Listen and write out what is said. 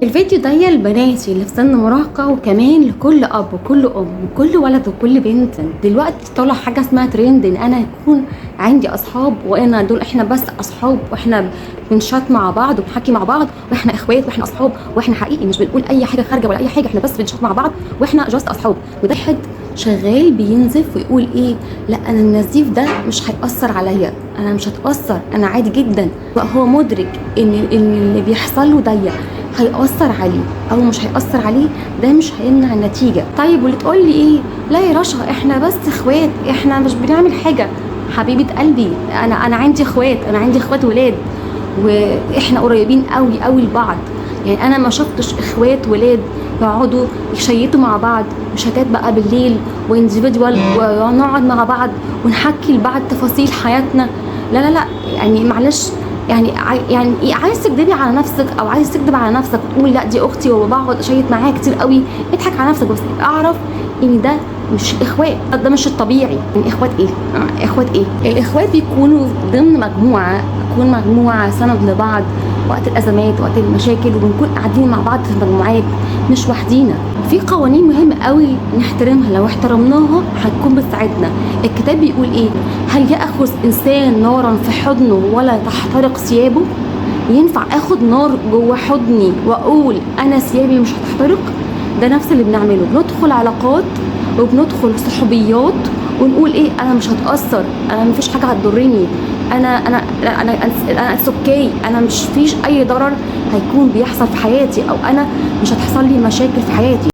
الفيديو ده البنات اللي في سن مراهقة، وكمان لكل اب وكل ام وكل ولد وكل بنت. دلوقتي طالع حاجة اسمها ترند ان انا يكون عندي اصحاب، وانا دول احنا بس اصحاب، واحنا بنشات مع بعض وبنحكي مع بعض، واحنا اخوات واحنا اصحاب، واحنا حقيقي مش بنقول اي حاجة خارجة ولا اي حاجة، احنا بس بنشات مع بعض واحنا جاست اصحاب. وده حد شغال بينزف ويقول ايه، لا انا النزيف ده مش هيأثر عليا، انا مش هتأثر، انا عادي جدا. هو مدرك ان اللي بيحصل له ده هيأثر عليه او مش هيأثر عليه، ده مش هيمنع النتيجة. طيب واللي تقول لي ايه، لا يا رشا احنا بس اخوات، احنا مش بنعمل حاجة. حبيبة قلبي، انا عندي اخوات، انا عندي اخوات ولاد، واحنا قريبين قوي قوي لبعض. يعني انا ما شفتش اخوات ولاد يقعدوا يشيتوا مع بعض شتات بقى بالليل وانديفيدوال، ونقعد مع بعض ونحكي لبعض تفاصيل حياتنا. لا لا لا، يعني معلش، يعني ايه، عايز تكدبي على نفسك او عايز تكدب على نفسك وتقول لا دي اختي وبقعد اشيط معاها كتير قوي، اضحك على نفسك. بس اعرف ان ده مش اخوات، ده مش الطبيعي. يعني اخوات ايه؟ اخوات ايه؟ الاخوات بيكونوا ضمن مجموعه، تكون مجموعه سند لبعض وقت الازمات وقت المشاكل، وبنكون قاعدين مع بعض في مجموعات مش وحدينا. في قوانين مهمه قوي نحترمها، لو احترمناها هتكون بتساعدنا. الكتاب بيقول ايه، هل ياخذ انسان نارا في حضنه ولا تحترق ثيابه؟ ينفع اخد نار جوه حضني واقول انا ثيابي مش هتحترق؟ ده نفس اللي بنعمله، بندخل علاقات وبندخل صحوبيات ونقول ايه، انا مش هتاثر، انا مفيش حاجه هتضرني، انا اوكي، انا مش فيش اي ضرر هيكون بيحصل في حياتي، او انا مش هتحصل لي مشاكل في حياتي.